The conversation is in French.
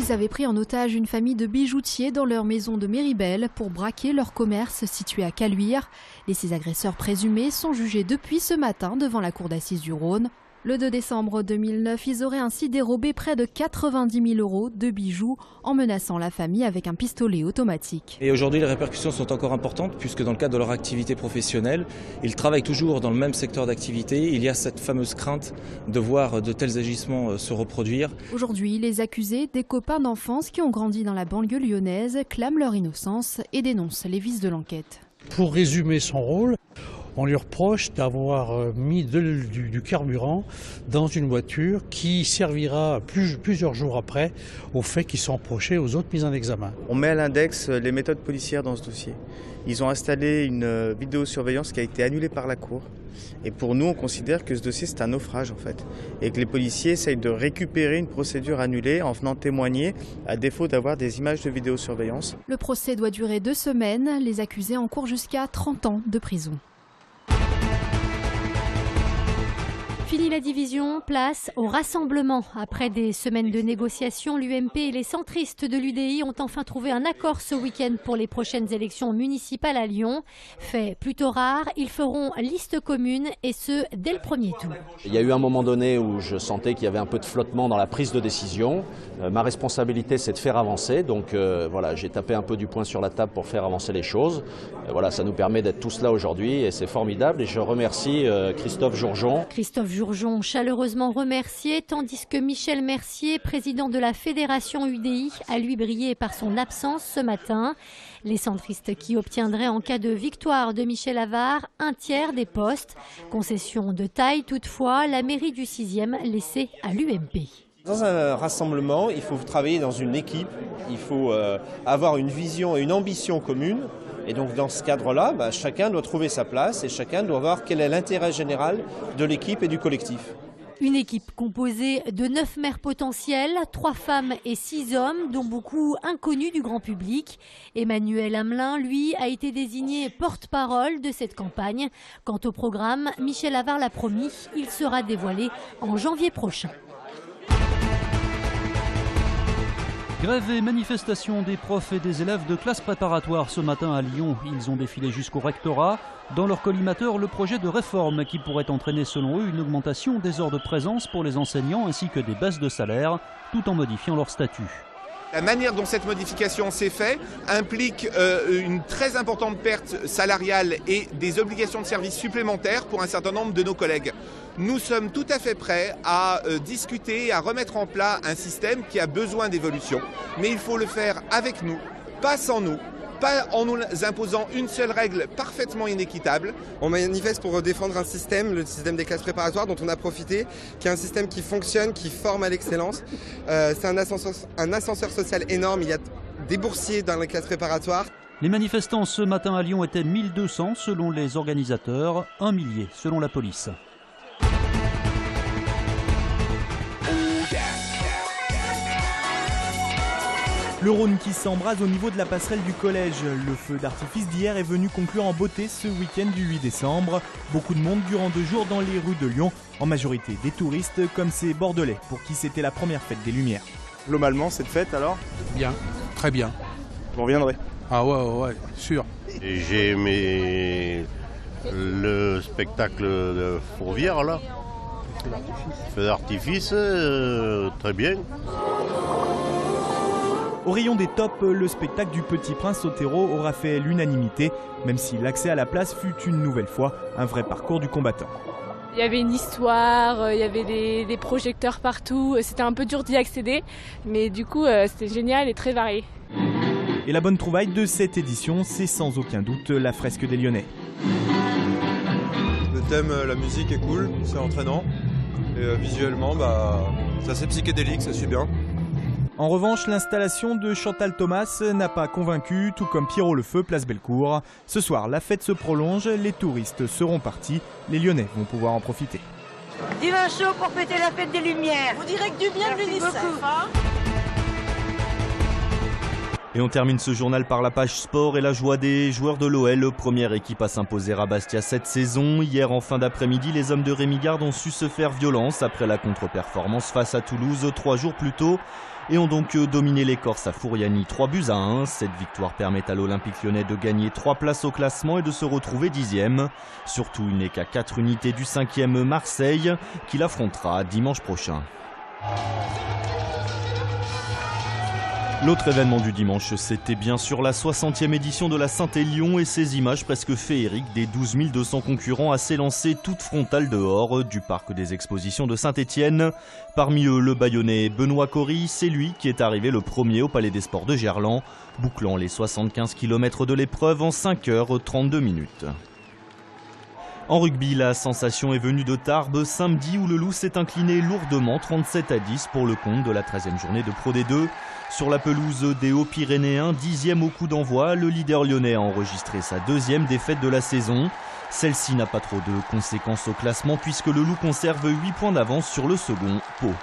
Ils avaient pris en otage une famille de bijoutiers dans leur maison de Méribel pour braquer leur commerce situé à Caluire. Les 6 agresseurs présumés sont jugés depuis ce matin devant la cour d'assises du Rhône. Le 2 décembre 2009, ils auraient ainsi dérobé près de 90 000 € de bijoux en menaçant la famille avec un pistolet automatique. Et aujourd'hui, les répercussions sont encore importantes puisque dans le cadre de leur activité professionnelle, ils travaillent toujours dans le même secteur d'activité. Il y a cette fameuse crainte de voir de tels agissements se reproduire. Aujourd'hui, les accusés, des copains d'enfance qui ont grandi dans la banlieue lyonnaise, clament leur innocence et dénoncent les vices de l'enquête. Pour résumer son rôle, on lui reproche d'avoir mis du carburant dans une voiture qui servira plusieurs jours après au fait qu'ils sont reprochés aux autres mises en examen. On met à l'index les méthodes policières dans ce dossier. Ils ont installé une vidéosurveillance qui a été annulée par la Cour. Et pour nous, on considère que ce dossier, c'est un naufrage en fait. Et que les policiers essayent de récupérer une procédure annulée en venant témoigner, à défaut d'avoir des images de vidéosurveillance. Le procès doit durer 2 semaines. Les accusés encourent jusqu'à 30 ans de prison. Fini la division, place au rassemblement. Après des semaines de négociations, l'UMP et les centristes de l'UDI ont enfin trouvé un accord ce week-end pour les prochaines élections municipales à Lyon. Fait plutôt rare, ils feront liste commune et ce, dès le premier tour. Il y a eu un moment donné où je sentais qu'il y avait un peu de flottement dans la prise de décision. Ma responsabilité, c'est de faire avancer. Donc voilà, j'ai tapé un peu du poing sur la table pour faire avancer les choses. Voilà, ça nous permet d'être tous là aujourd'hui et c'est formidable. Et je remercie Christophe Jourgeon. Jourgeon chaleureusement remercié, tandis que Michel Mercier, président de la Fédération UDI, a lui brillé par son absence ce matin. Les centristes qui obtiendraient en cas de victoire de Michel Avare un tiers des postes. Concession de taille toutefois, la mairie du 6e laissée à l'UMP. Dans un rassemblement, il faut travailler dans une équipe, il faut avoir une vision et une ambition commune. Et donc dans ce cadre-là, chacun doit trouver sa place et chacun doit voir quel est l'intérêt général de l'équipe et du collectif. Une équipe composée de 9 maires potentiels, 3 femmes et 6 hommes, dont beaucoup inconnus du grand public. Emmanuel Hamelin, lui, a été désigné porte-parole de cette campagne. Quant au programme, Michel Avare l'a promis, il sera dévoilé en janvier prochain. Grève et manifestation des profs et des élèves de classe préparatoire ce matin à Lyon. Ils ont défilé jusqu'au rectorat. Dans leur collimateur, le projet de réforme qui pourrait entraîner selon eux une augmentation des heures de présence pour les enseignants ainsi que des baisses de salaire, tout en modifiant leur statut. La manière dont cette modification s'est faite implique une très importante perte salariale et des obligations de service supplémentaires pour un certain nombre de nos collègues. Nous sommes tout à fait prêts à discuter, à remettre en place un système qui a besoin d'évolution. Mais il faut le faire avec nous, pas sans nous, pas en nous imposant une seule règle parfaitement inéquitable. On manifeste pour défendre un système, le système des classes préparatoires dont on a profité, qui est un système qui fonctionne, qui forme à l'excellence. C'est un ascenseur social énorme, il y a des boursiers dans les classes préparatoires. Les manifestants ce matin à Lyon étaient 1200 selon les organisateurs, 1 millier selon la police. Le Rhône qui s'embrase au niveau de la passerelle du collège. Le feu d'artifice d'hier est venu conclure en beauté ce week-end du 8 décembre. Beaucoup de monde durant 2 jours dans les rues de Lyon, en majorité des touristes comme ces Bordelais pour qui c'était la première fête des Lumières. Globalement, cette fête alors ? Bien, très bien. Vous reviendrez ? Ah ouais, sûr. J'ai aimé le spectacle de Fourvière là. Feu d'artifice, très bien. Au rayon des tops, le spectacle du Petit Prince au terreau aura fait l'unanimité, même si l'accès à la place fut une nouvelle fois un vrai parcours du combattant. Il y avait une histoire, il y avait des projecteurs partout, c'était un peu dur d'y accéder, mais du coup c'était génial et très varié. Et la bonne trouvaille de cette édition, c'est sans aucun doute la fresque des Lyonnais. Le thème, la musique est cool, c'est entraînant, et visuellement c'est assez psychédélique, ça suit bien. En revanche, l'installation de Chantal Thomas n'a pas convaincu, tout comme Pierrot le Feu, place Bellecour. Ce soir, la fête se prolonge, les touristes seront partis, les Lyonnais vont pouvoir en profiter. Divin chaud pour fêter la fête des Lumières. Vous direz que du bien de l'UNICEF. Et on termine ce journal par la page sport et la joie des joueurs de l'OL, première équipe à s'imposer à Bastia cette saison. Hier en fin d'après-midi, les hommes de Rémi Garde ont su se faire violence après la contre-performance face à Toulouse 3 jours plus tôt et ont donc dominé les Corses à Fouriani 3-1. Cette victoire permet à l'Olympique Lyonnais de gagner 3 places au classement et de se retrouver 10e. Surtout, il n'est qu'à 4 unités du 5e Marseille qu'il affrontera dimanche prochain. L'autre événement du dimanche, c'était bien sûr la 60e édition de la Saint-Élion et ces images presque féeriques des 12 200 concurrents à s'élancer toute frontale dehors du parc des expositions de Saint-Étienne. Parmi eux, le Bayonnais Benoît Cory, c'est lui qui est arrivé le premier au Palais des Sports de Gerland, bouclant les 75 km de l'épreuve en 5h32. En rugby, la sensation est venue de Tarbes samedi où le Loup s'est incliné lourdement 37-10 pour le compte de la 13e journée de Pro D2. Sur la pelouse des Hauts-Pyrénéens, 10e au coup d'envoi, le leader lyonnais a enregistré sa 2e défaite de la saison. Celle-ci n'a pas trop de conséquences au classement puisque le Loup conserve 8 points d'avance sur le second, Pau.